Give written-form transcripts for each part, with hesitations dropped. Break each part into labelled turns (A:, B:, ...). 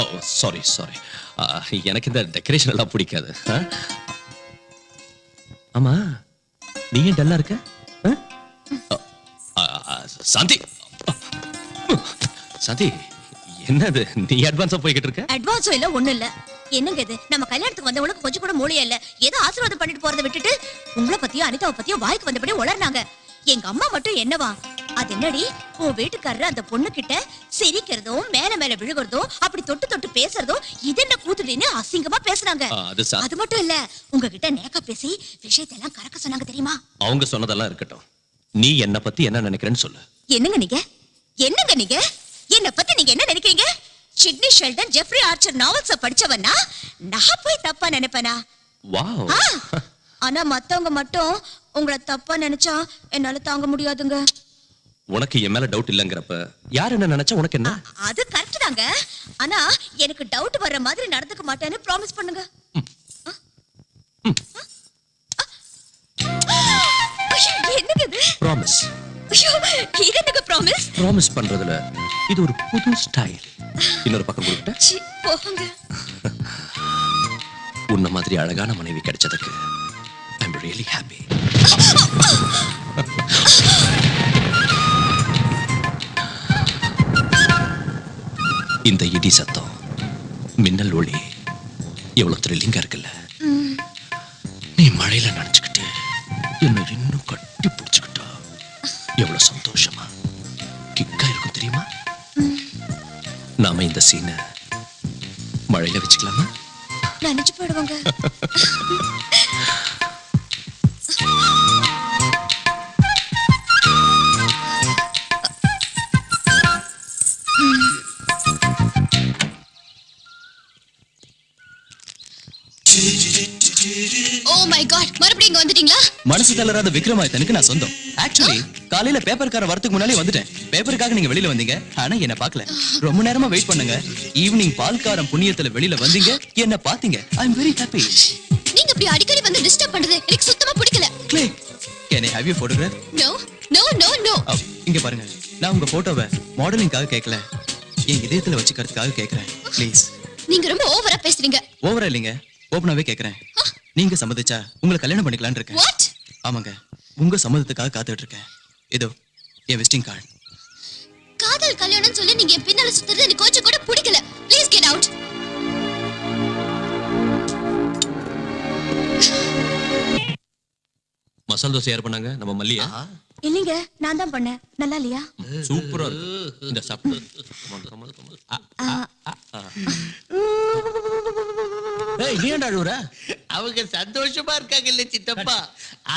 A: ஓ sorry sorry, எனக்கு இந்த decoration எல்லாம் பிடிக்காது. ஆமா, நீ ஏன் டல்லா இருக்க? சாந்தி, சாந்தி, என்னது நீ அட்வான்ஸா போய்கிட்டு இருக்க?
B: அட்வான்ஸும் இல்ல ஒண்ணும் இல்ல. என்னங்க இது, நம்ம கல்யாணத்துக்கு வந்தவங்களுக்கு கொஞ்சம் கூட மூளையே இல்ல. ஏதோ ஆசீர்வாதம் பண்ணிட்டு போறதை விட்டுட்டு உங்களை பத்தியும் அனிதாவை பத்தியும் வாய்க்கு வந்தபடி உளர்னாங்க. எங்க அம்மா மட்டும் என்னவா, அது என்னடி உன் வீட்டுக்காரர் அந்த பொண்ணு கிட்ட சிரிக்கிறதும் மேல மேல விழுகிறதும் அப்படி தொட்டு தொட்டு பேசுறதும் இது என்ன கூத்துடின்னு அசிங்கமா பேசுறாங்க. அது மட்டும் இல்ல, உங்ககிட்ட நேக்கா பேசி விஷயத்தை எல்லாம் கறக்க சொன்னாங்க தெரியுமா?
A: அவங்க சொன்னதெல்லாம் இருக்கட்டும், நீ என்ன பத்தி என்ன நினைக்கிறேன்னு சொல்லு.
B: என்னங்க நீங்க, என்னங்க நீங்க என்ன பத்தி நீங்க என்ன நினைக்கிறீங்க? Sidney Sheldon, Jeffrey Archer novels படிச்சவனா நான் போய் தப்பா நினைப்பேனா?
A: வாவ்.
B: ஆனா மத்தவங்க மட்டும் உங்களை தப்பா நினைச்சா என்னால தாங்க முடியாதுங்க.
A: உனக்கு என் மேல டவுட் இல்லங்கறப்ப யார் என்ன நினைச்சா உனக்கு என்ன? அது
B: கரெக்ட் தாங்க. ஆனா எனக்கு டவுட் வர்ற மாதிரி நடந்துக்க மாட்டேன்னு ப்ராமிஸ் பண்ணுங்க. என்னங்க இது?
A: ப்ராமிஸ்.
B: ஐயோ, இது என்னங்க ப்ராமிஸ்?
A: ப்ராமிஸ் பண்றதுல இது ஒரு புது ஸ்டைல். இன்னொரு பக்கம் கொடுத்த
B: போங்க.
A: உன்ன மாதிரி அழகான மனைவி கிடைச்சதுக்கு ஐ அம் ரியலி ஹாப்பி. இந்த இடி சத்தம், மின்னல் ஒளி எவ்வளவு த்ரில்லிங்கா இருக்குல்ல. நீ மழையில நனைச்சுக்கிட்டு என்ன இன்னும் கட்டி பிடிச்சுக்கிட்டா எவ்வளவு சந்தோஷமா கிக்கா இருக்கும் தெரியுமா? நாம இந்த சீனை மழையில வச்சுக்கலாமா?
B: நினைச்சு போயிடுவாங்க.
C: ஓ மை காட், மறுபடியும் இங்க வந்துட்டீங்களா?
D: மனசு தளராத விக்ரமாதித்தனுக்கு நான் சொந்தம். ஆக்சுவலி காலையில பேப்பர்கார வரதுக்கு முன்னாலே வந்துட்டேன். பேப்பருக்காக நீங்க வெளியில வந்தீங்க, ஆனா என்ன பார்க்கல. ரொம்ப நேரமா வெயிட் பண்ணுங்க. ஈவினிங் பால்காரன் புண்ணியத்துல வெளியில வந்தீங்க, என்ன பாத்தீங்க. I am very happy.
C: நீங்க இப்படி அடிக்கடி வந்து டிஸ்டர்ப் பண்றது எனக்கு சுத்தமா பிடிக்கல.
D: Click. Can I have you photograph?
C: No no no no.
D: இங்க பாருங்க, நான் உங்க போட்டோவை மாடலிங்காக கேட்கல, என் இதயத்துல வச்சுக்கிறதுக்காக கேக்குறேன். ப்ளீஸ்.
C: நீங்க ரொம்ப ஓவரா பேசுறீங்க.
D: ஓவரா இல்லைங்க, ஓபனாவே கேக்குறேன். நீங்க சம்மதிச்சா உங்களை கல்யாணம் பண்ணிக்கலாம்னு இருக்கேன்.
C: வாட்?
D: ஆமாங்க, உங்க சம்மதத்துக்காக காத்துட்டு இருக்கேன். இதோ என் விசிட்டிங் கார்டு.
C: காதல் கல்யாணம் சொல்லி நீங்க என் பின்னால சுத்துறது எனக்கு கொஞ்சம் கூட பிடிக்கல. Please get out.
A: Masala dosa யார் பண்ணாங்க? நம்ம மல்லியா?
B: இல்லைங்க, நான் தான் பண்ணேன். நல்லா இல்லையா?
A: சூப்பரா இருக்கு. இந்த சாப்பிடு.
D: ஏய், நீ ஏன்டா அழுவுற?
E: அவங்க சந்தோஷமா இருக்காங்க இல்ல சித்தப்பா,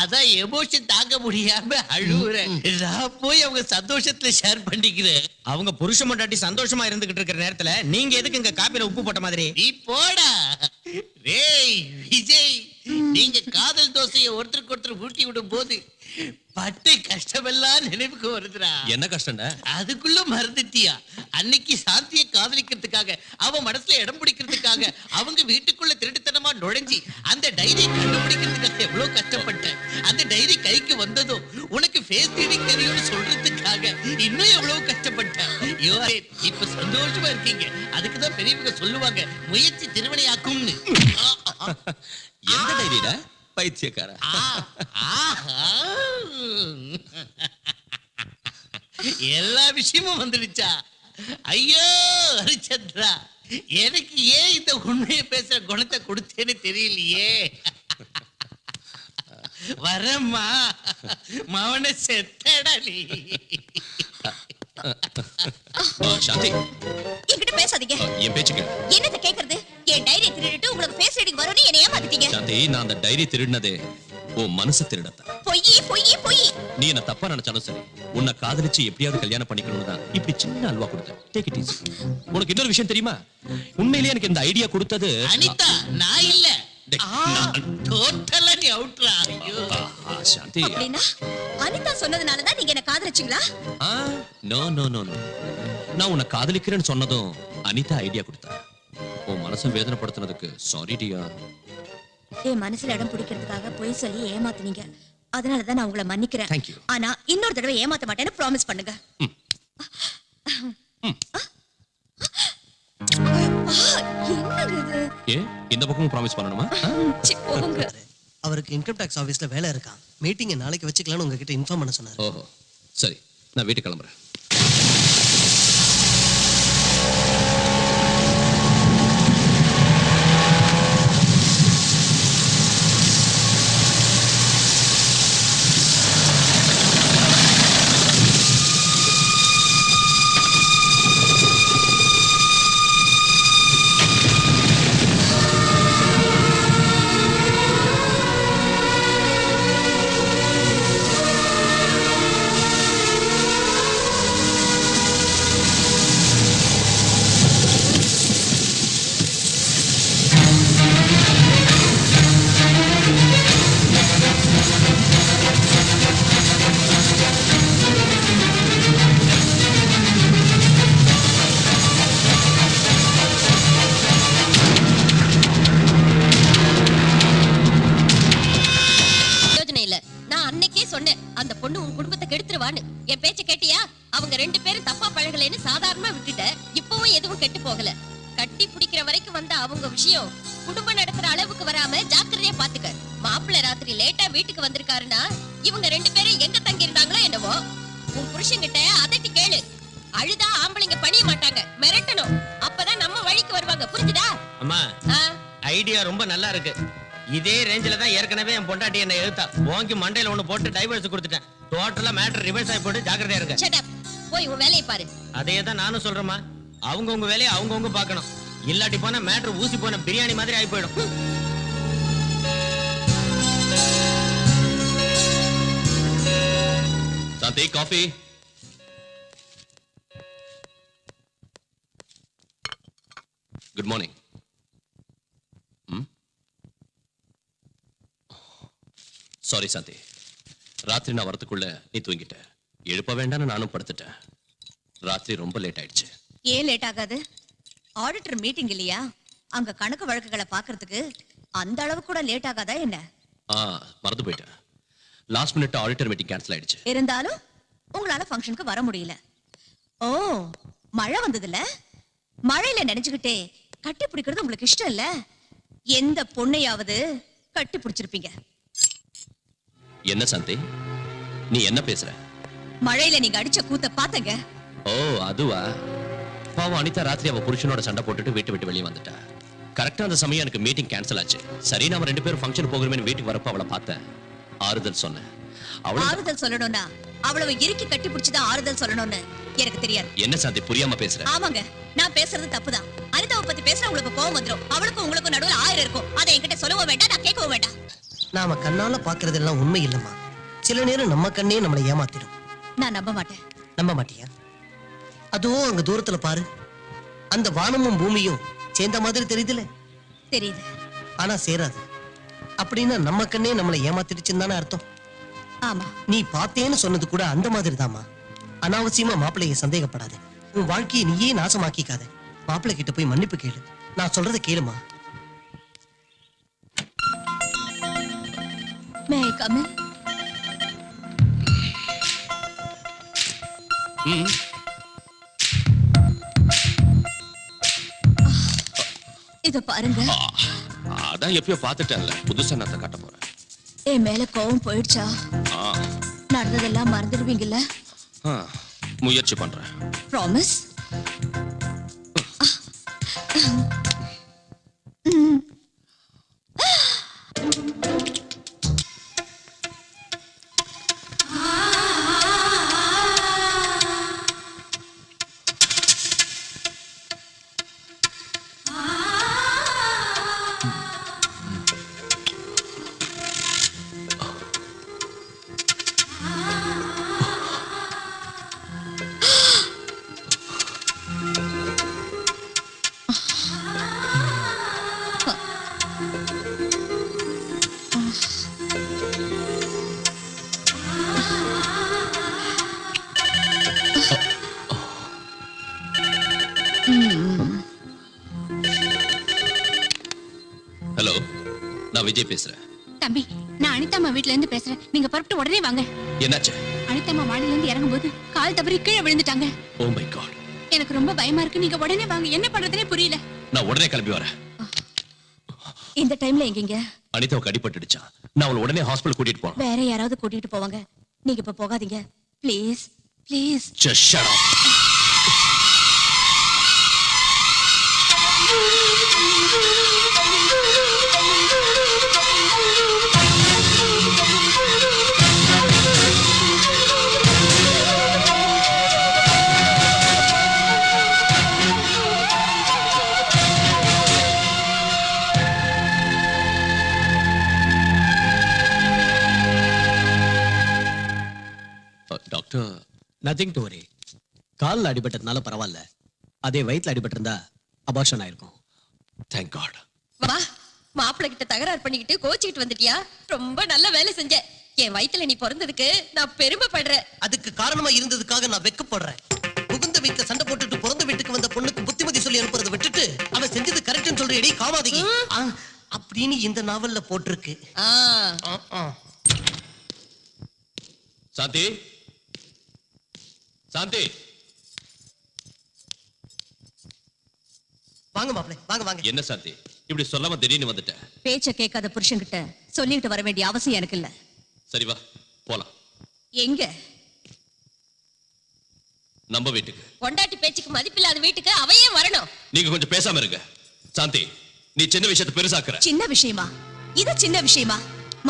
E: அதான் எமோஷன் தாங்க முடியாம அழுவுறேன். நான் போய் அவங்க சந்தோஷத்துல ஷேர் பண்ணிக்கிறேன்.
F: அவங்க புருஷ மண்டாட்டி சந்தோஷமா இருந்துகிட்டு இருக்கிற நேரத்துல நீங்க எதுக்கு இங்க காப்பில உப்பு போட்ட மாதிரி?
E: நீ போடா. டேய் விஜய், நீங்க காதல் தோசையை ஒருத்தருக்கு ஒருத்தர் ஊட்டி விடும் போது பட்ட கஷ்டமெல்லாம் நினைவுக்கு வருதுடா.
A: என்ன கஷ்டம்டா?
E: அதுக்குள்ள மறந்துட்டியா? அன்னைக்கு சாந்தியை காதலிக்கிறதுக்காக, அவ மனசுல இடம் பிடிக்கிறதுக்காக அவங்க வீட்டுக்குள்ள திருட்டுத்தனமா நுழைஞ்சி அந்த டைரி கண்டுபிடிக்கிறதுக்காக எவ்வளவு கஷ்டப்பட்டேன். அந்த டைரி கைக்கு வந்ததும் உனக்கு ஃபேஸ் ரீடிங் தெரியும்னு சொல்றதுக்காக இன்னும் எவ்வளவு கஷ்டப்பட்டேன். இப்ப சந்தோஷமா இருக்கீங்க. அதுக்குதான் பெரியவங்க சொல்லுவாங்க, முயற்சி திருவினையாக்கும்னு.
A: எந்த டைரிடா பைத்தியக்கார?
E: எல்லா விஷயமும் வந்துடுச்சா? ஐயோ ஹரிச்சந்திரா, எனக்கு ஏன் இந்த உண்மையை பேசுற குணத்தை கொடுத்தேன்னு தெரியலையே. வரம்மா, மவனை செத்தடா நீ.
A: சாந்தி,
B: என்கிட்ட பேசாதீங்க.
A: என் பேச்சுக்கு
B: என்னத்த கேக்குறது? என் டைரி திருடிட்டு உங்களுக்கு ஃபேஸ் ரீடிங் வரும்னு என்னை ஏமாத்திட்டீங்க.
A: சாந்தி, நான் அந்த டைரி திருடினதே உன் மனசு திருடத்த.
B: பொய் பொய் பொய்.
A: நீ என்ன தப்பா நினைச்சாலும் சரி, உன்னை காதலிச்சு எப்படியாவது கல்யாணம் பண்ணிக்கணும்னு தான் இப்படி சின்ன அல்வா கொடுத்தேன். Take it easy. உனக்கு இன்னொரு விஷயம் தெரியுமா? உண்மையிலேயே எனக்கு இந்த ஐடியா கொடுத்தது
E: அனிதா, நான் இல்ல. டோட்டலா நீ அவுட்ரா. ஐயோ
A: சாந்தி,
B: அப்படின்னா அனிதா சொன்னதுனால தான் நீங்க என்ன காதலிச்சீங்களா?
A: No no no no. நான் உன்னை காதலிக்கிறேன்னு சொன்னதும் அனிதா ஐடியா கொடுத்தா. உன் மனசை வேதனைப்படுத்தினதுக்கு சாரி டியா.
B: என் மனசுல இடம் பிடிக்கிறதுக்காக பொய் சொல்லி ஏமாத்துனீங்க. அதனாலதான் நான் உங்களை மன்னிக்கிறேன்.
A: Thank you.
B: ஆனா இன்னொரு தடவை ஏமாத்த மாட்டேன்னு ப்ராமிஸ் பண்ணுங்க. என்னங்க இது?
A: ஏன் இந்த பக்கமும் ப்ராமிஸ் பண்ணணுமா?
B: சி, போங்க.
G: அவருக்கு இன்கம் டாக்ஸ் ஆபீஸ்ல வேலை இருக்கான். மீட்டிங்கை நாளைக்கு வச்சுக்கலாம்னு உங்ககிட்ட இன்ஃபார்ம் பண்ண சொன்னாரு.
A: ஓஹோ சரி, நான் வீட்டுக்கு கிளம்புறேன்.
H: யோசனை இல்ல. நான் அன்னைக்கே சொன்னேன் அந்த பொண்ணு உன் குடும்பத்தை கெடுத்துருவான்னு. என் பேச்ச கேட்டியா? அவங்க 2 பேரும் தப்பா பழகலைன்னு சாதாரணமா விட்டுட்ட. இப்பவும் எதுவும் கெட்டு போகல. கட்டி பிடிக்கிற வரைக்கும் வந்த அவங்க விஷயம் குடும்பம் நடத்துற அளவுக்கு வராம ஜாக்கிரதையா பாத்துக்க. மாப்பிள்ளை ராத்திரி லேட்டா வீட்டுக்கு வந்திருக்காருன்னா இவங்க 2 பேரும் எங்க தங்கி இருந்தாங்களோ என்னவோ. உன் புருஷன்கிட்ட அதட்டி கேளு. அழுதா ஆம்பளைங்க பணிய மாட்டாங்க, மிரட்டணும். அப்பதான் நம்ம வழிக்கு வருவாங்க. புரிஞ்சுதா?
F: அம்மா
H: ஆ,
F: ஐடியா ரொம்ப நல்லா இருக்கு. இதே ரேஞ்சில தான் ஏற்கனவே என் பொண்டாட்டி என்ன எழுத்தா வாங்கி மண்டையில ஒண்ணு போட்டு டைவர்ஸ் கொடுத்துட்டேன். டோட்டலா மேட்டர் ரிவர்ஸ் ஆகி போட்டு ஜாக்கிரதையா இருங்க.
H: shut up. போய் உன் வேலையை பாரு.
F: அதே தான் நானும் சொல்றேம்மா. அவங்கவங்க வேலையை அவங்கவங்க பார்க்கணும். இல்லாட்டி போனா மேட்டர் ஊசி போன பிரியாணி மாதிரி ஆகி போயிடும்.
A: சாந்தி, காஃபி. Good morning. சாரி சாந்தி, ராத்திரி நான் வரதுக்குள்ள நீ தூங்கிட்ட. எழுப்ப வேண்டாம்னு நானும் படுத்துட்டேன். ராத்திரி ரொம்ப லேட் ஆயிடுச்சு.
B: ஏன் லேட் ஆகாது? ஆடிட்டர் மீட்டிங் இல்லையா? அங்க கணக்கு வழக்குகளை பாக்குறதுக்கு அந்த அளவு கூட லேட் ஆகாதா என்ன?
A: மறந்து போயிட்டேன். Last minute auditor meeting cancel ஆயிடுச்சு.
B: இருந்தாலும் உங்களால ஃபங்க்ஷனுக்கு வர முடியல. ஓ, மழை வந்ததுல மழையில நினைச்சுக்கிட்டே கட்டி பிடிக்கிறது உங்களுக்கு இஷ்டம் இல்ல? எந்த பொண்ணையாவது கட்டி பிடிச்சிருப்பீங்க?
A: என்ன சாந்தி, நீ என்ன பேசுற?
B: மழையில நீங்க அடிச்ச கூத்த பாத்தங்க.
A: ஓ அதுவா? பாவம் அனிதா ராத்திரி அவ புருஷனோட சண்டை போட்டுட்டு வீட்டு விட்டு வெளியே வந்துட்டா. கரெக்டா அந்த சமயம் எனக்கு மீட்டிங் கேன்சல் ஆச்சு. சரி, நாம 2 பேரும் ஃபங்க்ஷன் போகிறோமே வீட்டுக்கு வரப்ப அவளை பார்த்தேன். ஆறுதல் சொன்னேன்.
B: ஆறுதல் சொல்லணும்னா அவ்வளவு இறுக்கி கட்டி பிடிச்சுதான் ஆறுதல் சொல்லணும்னு எனக்கு தெரியாது.
A: என்ன சாந்தி புரியாம பேசுற?
B: ஆமாங்க, நான் பேசுறது தப்புதான். அனிதாவை பத்தி பேசுற உங்களுக்கு கோவம் வந்துரும். அவளுக்கும் உங்களுக்கும் நடுவுல 1000 இருக்கும். அதை என்கிட்ட சொல்லவும் வேண்டாம், நான் கேட்கவும் வேண்டாம்.
G: நாம கண்ணால பாக்குறதெல்லாம் உண்மை இல்லம்மா. சில நேரம் நம்ம கண்ணே நம்மளை ஏமாத்திடும்.
B: நான் நம்ப மாட்டேன்.
G: நம்ப மாட்டியா? அதுவும் அங்க தூரத்துல பாரு, அந்த வானமும் பூமியும் சேர்ந்த மாதிரி தெரியுதுல.
B: தெரியுது.
G: ஆனா சேராது. அப்படின்னா நம்ம கண்ணே நம்மளை ஏமாத்திடுச்சுன்னு தானே அர்த்தம்.
B: ஆமா,
G: நீ பார்த்தேன்னு சொன்னது கூட அந்த மாதிரி தாமா. அனாவசியமா மாப்பிள்ளைய சந்தேகப்படாத. உன் வாழ்க்கையை நீயே நாசமாக்கிக்காத. மாப்பிள்ளை கிட்ட போய் மன்னிப்பு கேளு. நான் சொல்றதை கேளுமா.
B: மே ஐ கம் இன்? இத பாருங்க.
A: அதான் எப்பயோ பார்த்துட்டேன்ல, புதுசா நான் காட்ட போறேன்.
B: என் மேல கோவம் போயிடுச்சா? நடந்ததெல்லாம் மறந்துடுவீங்கல்ல?
A: முயற்சி பண்றேன்.
B: ப்ராமிஸ்?
A: ஹலோ, நான் விஜய் பேசுறேன்.
C: தம்பி, நான் அனிதாம்மா வீட்ல இருந்து பேசுறேன். நீங்க புறப்பட்டு உடனே வாங்க.
A: என்னாச்சு?
C: அனிதாம்மா மாடியில இருந்து இறங்கும்போது கால் தவறி கீழே விழுந்துட்டாங்க.
A: ஓ மை காட்,
C: எனக்கு ரொம்ப பயமா இருக்கு. நீங்க உடனே வாங்க. என்ன பண்றதுனே புரியல.
A: நான் உடனே கிளம்பி வரேன்.
B: இந்த டைம்ல எங்கீங்க?
A: அனிதாவுக்கு அடிபட்டுடுச்சான். நான் அவளை உடனே ஹாஸ்பிடல் கூட்டிட்டு போறேன்.
B: வேற யாராவது கூட்டிட்டு போவாங்க. நீங்க இப்ப போகாதீங்க please please.
A: Just shut up. Doctor,
I: nothing to worry. காலில் அடிபட்டதுனால பரவாயில்ல. அதே வயிற்றுல அடிபட்டிருந்தா அபார்ஷன் ஆயிருக்கும்.
A: thank God.
H: வா, மாப்பிள்ளை கிட்ட தகராறு பண்ணிக்கிட்டு கோச்சிக்கிட்டு வந்துட்டியா? ரொம்ப நல்ல வேலை செஞ்ச. என் வயித்துல நீ பிறந்ததுக்கு நான் பெருமைப்படுறேன்.
G: அதுக்கு காரணமா இருந்ததுக்காக நான் வெக்கப்படுறேன். புகுந்த வீட்டுல சண்டை போட்டுட்டு பிறந்த வீட்டுக்கு வந்த பொண்ணுக்கு புத்திமதி சொல்லி அனுப்புறதை விட்டுட்டு அவன் செஞ்சது கரெக்ட்னு சொல்றேடி காமாதிகி அப்படின்னு இந்த நாவல்ல போட்டிருக்கு.
A: சாந்தி, சாந்தி,
G: வாங்க மாப்பிளை, வாங்க வாங்க.
A: என்ன சாந்தி இப்படி சொல்லாம திடீர்னு வந்துட்ட?
B: பேச்ச கேட்காத புருஷன்கிட்ட சொல்லிட்டு வர வேண்டிய அவசியம் எனக்கு இல்ல.
A: சரி வா போலாம்.
B: எங்க?
A: நம்ம வீட்டுக்கு.
H: பொண்டாட்டி பேச்சுக்கு மதிப்பில்லாத வீட்டுக்கு அவையே வரணும்.
A: நீங்க கொஞ்சம் பேசாம இருங்க. சாந்தி, நீ சின்ன விஷயத்தை பெருசாக்குற.
B: சின்ன விஷயமா? இது சின்ன விஷயமா?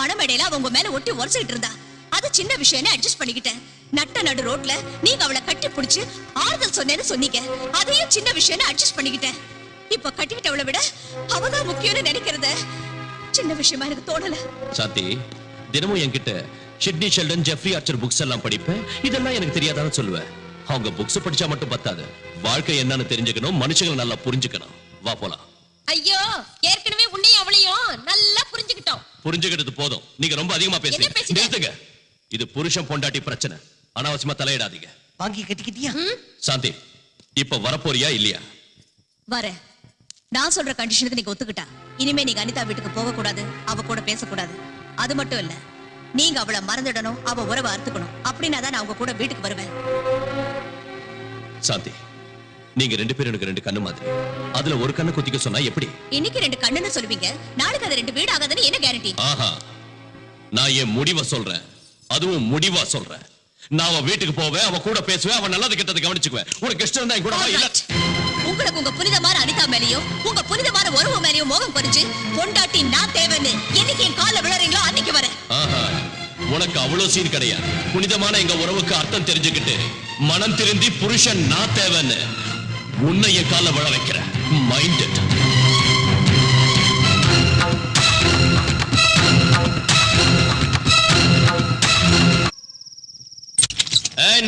B: மணமேடையில அவங்க மேல ஒட்டி உரசிட்டு இருந்தா அது சின்ன விஷயம்னு அட்ஜஸ்ட் பண்ணிக்கிட்டேன். நட்ட நடு ரோட்ல நீங்க அவளை கட்டி பிடிச்சு ஆறுதல் சொன்னேன்னு சொன்னீங்க. அதையும் சின்ன விஷயம்னு அட்ஜஸ்ட் பண்ணிக்கிட்டேன். இப்ப கட்டிக்கிட்டவளை விட அவதான் முக்கியம்னு நினைக்கிறத சின்ன விஷயமா எனக்கு தோணல.
A: சாந்தி, தினமும் என்கிட்ட Sidney Sheldon, Jeffrey Archer books எல்லாம் படிப்பேன். இதெல்லாம் எனக்கு தெரியாதான்னு சொல்லுவேன். அவங்க புக்ஸ் படிச்சா மட்டும் பத்தாது, வாழ்க்கை என்னன்னு தெரிஞ்சுக்கணும், மனுஷங்களை நல்லா புரிஞ்சுக்கணும். வா போலாம்.
H: ஐயோ, ஏற்கனவே உன்னையும் அவளையும் நல்லா புரிஞ்சுக்கிட்டோம்.
A: புரிஞ்சுக்கிட்டது போதும். நீங்க ரொம்ப அதிகமா
H: என்ன
A: பேசுறீங்க.
H: பேசுற?
A: நிறுத்துங்க. இது புருஷன் பொண்டாட்டி பிரச்சனை. அனாவசியமா தலையிடாதீங்க.
G: வாங்கி கட்டிக்கிட்டியா?
A: சாந்தி, இப்ப வரப்போறியா இல்லையா?
B: வரேன். நான் சொல்ற கண்டிஷனுக்கு நீங்க ஒத்துக்கிட்டா இனிமே நீங்க அனிதா வீட்டுக்கு போக கூடாது, அவ கூட பேசக்கூடாது. அது மட்டும் இல்ல, நீங்க அவளை மறந்துடணும், அவ உறவை அறுத்துக்கணும். அப்படின்னா தான் நான் உங்க கூட வீட்டுக்கு வருவேன்.
A: சாந்தி, நீங்க ரெண்டு பேரும் எனக்கு ரெண்டு கண்ணு மாதிரி. அதுல ஒரு கண்ணு குத்திக்க சொன்னா எப்படி?
B: இன்னைக்கு ரெண்டு கண்ணுன்னு சொல்லுவீங்க, நாளைக்கு அது ரெண்டு வீடு ஆகாதுன்னு என்ன கேரண்டி?
A: ஆஹா, நான் என் முடிவை சொல்றேன், அதுவும் முடிவா சொல்றேன். நான் அவன் வீட்டுக்கு போவேன், அவன் கூட பேசுவேன், அவன் நல்லது கெட்டது கவனிச்சுக்குவேன். உனக்கு இஷ்டம் இருந்தா என் கூட வா, இல்ல
B: உங்களுக்கு உங்க புனிதமான அனிதா மேலயும் உங்க புனிதமான உறவு மேலயும் மோகம் குறைஞ்சு பொண்டாட்டி நான் தேவைன்னு என்னைக்கு என் கால விழறீங்களோ அன்னைக்கு வரேன்.
A: ஆஹா, உனக்கு அவ்வளவு சீன் கிடையாது. புனிதமான எங்க உறவுக்கு அர்த்தம் தெரிஞ்சுக்கிட்டு மனம் திருந்தி புருஷன் நான் தேவைன்னு உன்னை என் கால விழ வைக்கிறேன். மைண்ட்